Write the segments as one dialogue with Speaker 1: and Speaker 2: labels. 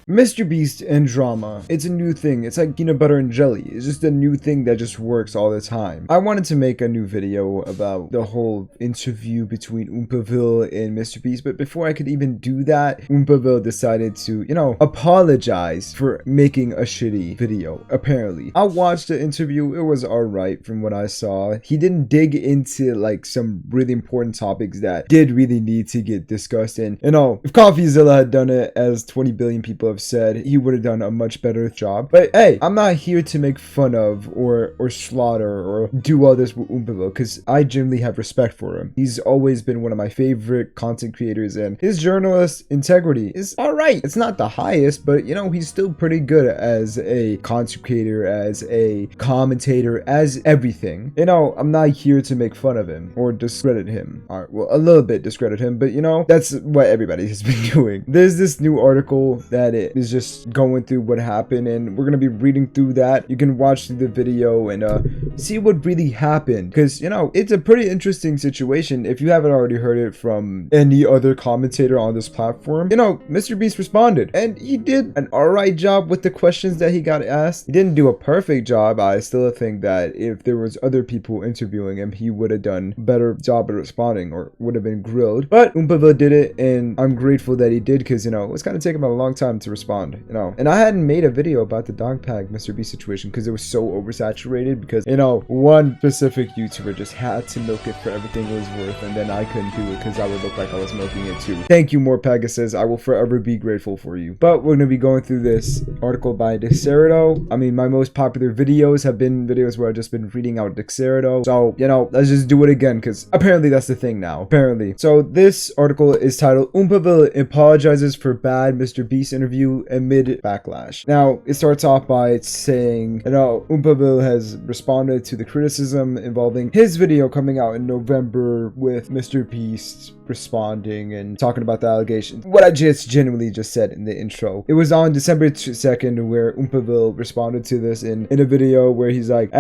Speaker 1: Mr. Beast and drama. It's a new thing. It's like peanut butter and jelly. It's just a new thing that just works all the time. I wanted to make a new video about the whole interview between Oompaville and Mr. Beast, but before I could even do that, Oompaville decided to, apologize for making a shitty video, apparently. I watched the interview. It was alright from what I saw. He didn't dig into like some really important topics that did really need to get discussed. And, if Coffeezilla had done it, as 20 billion people have said, he would have done a much better job. But hey, I'm not here to make fun of or slaughter or do all this with Oompaville, because I genuinely have respect for him. He's always been one of my favorite content creators, and his journalist integrity is alright. It's not the highest, but he's still pretty good as a content creator, as a commentator, as everything. I'm not here to make fun of him or discredit him. Alright, well, a little bit discredit him, but that's what everybody has been doing. There's this new article that it is just going through what happened, and we're gonna be reading through that. You can watch through the video and see what really happened, because it's a pretty interesting situation. If you haven't already heard it from any other commentator on this platform, Mr. Beast responded, and he did an alright job with the questions that he got asked. He didn't do a perfect job. I still think that if there was other people interviewing him, he would have done a better job at responding, or would have been grilled. But Oompaville did it, and I'm grateful that he did, because it's gonna take him a long time to respond. And I hadn't made a video about the dog tag Mr. Beast situation because it was so oversaturated, because one specific YouTuber just had to milk it for everything it was worth, and then I couldn't do it because I would look like I was milking it too. Thank you, more Pegasus. I will forever be grateful for you. But we're gonna be going through this article by Dexerito. I mean, my most popular videos have been videos where I've just been reading out Dexerito. So let's just do it again, because apparently that's the thing now. Apparently. So this article is titled "Oompaville Apologizes for Bad Mr. Beast Interview Amid Backlash." Now, it starts off by saying, Oompaville has responded to the criticism involving his video coming out in November, with Mr. Beast responding and talking about the allegations. What I just genuinely just said in the intro. It was on December 2nd where Oompaville responded to this in a video where he's like,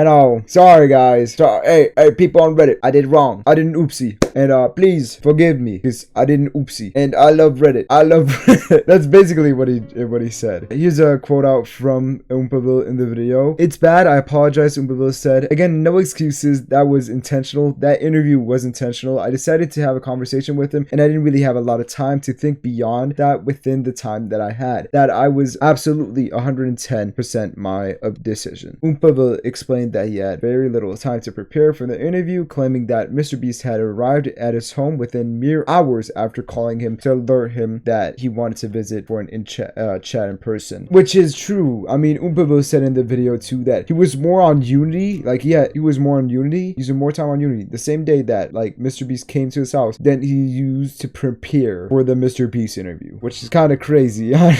Speaker 1: sorry guys. Hey, people on Reddit, I did wrong. I didn't oopsie. And please forgive me, because I didn't oopsie. And I love Reddit. I love Reddit. That's basically what he said. Here's a quote out from Oompaville in the video. "It's bad. I apologize," Oompaville said. "Again, no excuses. That was intentional. That interview was intentional. I decided to have a conversation with him, and I didn't really have a lot of time to think beyond that within the time that I had. That I was absolutely 110% my decision." Oompaville explained that he had very little time to prepare for the interview, claiming that Mr. Beast had arrived at his home within mere hours after calling him to alert him that he wanted to visit for an chat in person, which is true. I mean, Oompaville said in the video too that he was more on Unity, he was more on Unity, using more time on Unity the same day that Mr. Beast came to his house than he used to prepare for the Mr. Beast interview, which is kind of crazy. I'm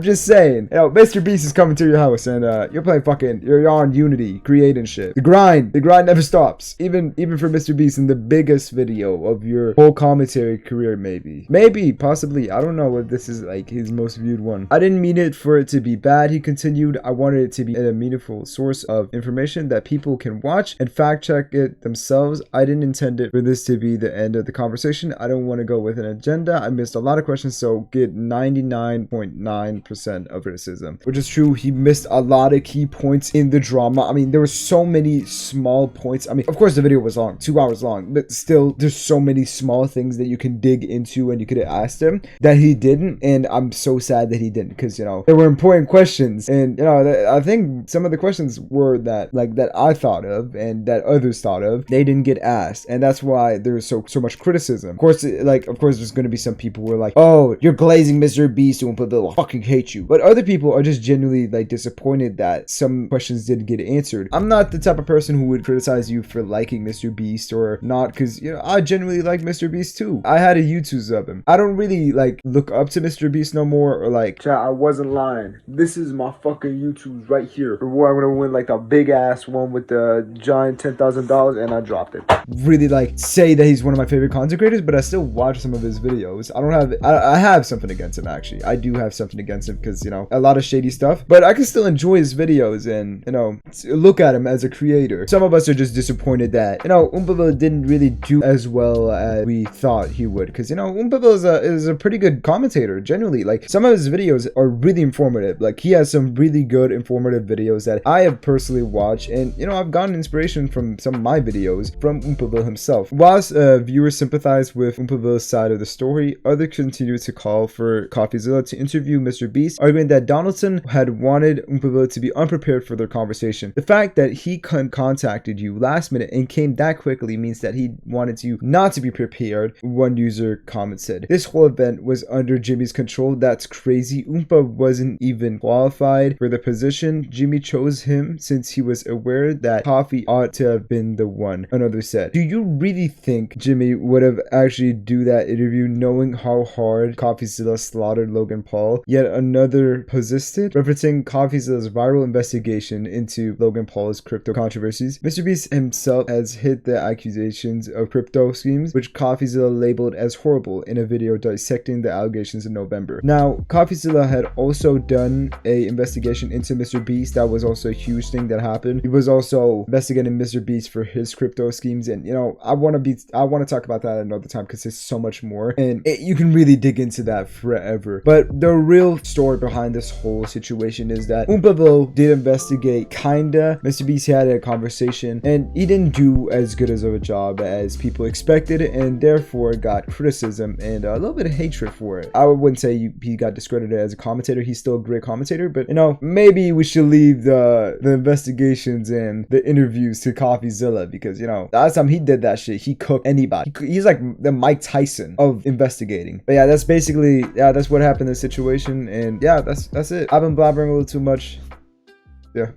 Speaker 1: just saying, Mr. Beast is coming to your house and you're playing you're on Unity, creating shit. The grind never stops, even for Mr. Beast in the biggest video of your whole commentary career, maybe, possibly. I don't know if this is his most viewed one. "I didn't mean it for it to be bad," he continued. "I wanted it to be a meaningful source of information that people can watch and fact check it themselves. I didn't intend it for this to be the end of the conversation. I don't want to go with an agenda. I missed a lot of questions, so get 99.9% of criticism," which is true. He missed a lot of key points in the drama. I mean, there were so many small points. I mean, of course the video was long, 2 hours long, but still there's so many small things that you can dig into and you could have asked him that he didn't, and I'm so sad that he didn't, because there were important questions, and I think some of the questions were that I thought of and that others thought of, they didn't get asked, and that's why there's so much criticism. Of course there's going to be some people who are like, "Oh, you're glazing Mr. Beast, Oompaville, I fucking hate you," but other people are just genuinely disappointed that some questions didn't get answered. I'm not the type of person who would criticize you for liking Mr. Beast or not, because I genuinely like Mr. Beast too. I had a YouTube's of him. I don't really look up to Mr. Beast no more, or chat, I wasn't lying. This is my fucking YouTube's right here. Where I'm gonna win a big ass one with the giant $10,000, and I dropped it. Really say that he's one of my favorite content creators, but I still watch some of his videos. I have something against him, actually. I do have something against him, because a lot of shady stuff, but I can still enjoy his videos and look at him as a creator. Some of us are just disappointed that Oompaville didn't really do as well as we thought he would, because Oompaville is a pretty good commentator. Genuinely, like, some of his videos are really informative. Like, he has some really good informative videos that I have personally watched, and you know, I've gotten inspiration from some of my videos from Oompaville himself. Whilst viewers sympathize with Oompaville's side of the story, others continue to call for Coffeezilla to interview Mrbeast, arguing that Donaldson had wanted Oompaville to be unprepared for their conversation. The fact that he contacted you last minute and came that quickly means that he wanted you not to be prepared, one user comment said. This whole event was under Jimmy's control. That's crazy. Oompa wasn't even qualified for the position. Jimmy chose him since he was aware that Coffee ought to have been the one, another said. Do you really think Jimmy would have actually do that interview knowing how hard Coffeezilla slaughtered Logan Paul? Yet another persisted, referencing Coffeezilla's viral investigation into Logan Paul's crypto controversies. Mrbeast himself has hit the accusations of crypto schemes, which Coffeezilla labeled as horrible in a video dissecting the allegations in November. Now, Coffeezilla had also done a investigation into Mrbeast. That was also a huge thing that happened. He was also investigating Mrbeast for his crypto schemes, and you know, I want to talk about that another time because there's so much more, and you can really dig into that forever. But the real story behind this whole situation is that Oompaville did investigate, kinda. Mrbeast had a conversation, and he didn't do as good as of a job as people expected, and therefore got criticism and a little bit of hatred for it. I wouldn't say he got discredited as a commentator. He's still a great commentator, but you know, maybe we should leave the investigations and the interviews to Coffeezilla, because you know, last time he did that shit, he cooked anybody. He's like the Mike Tyson of investigating. But yeah, that's basically, yeah, that's what happened in this situation, and yeah, that's it. I've been blabbering a little too much. Yeah.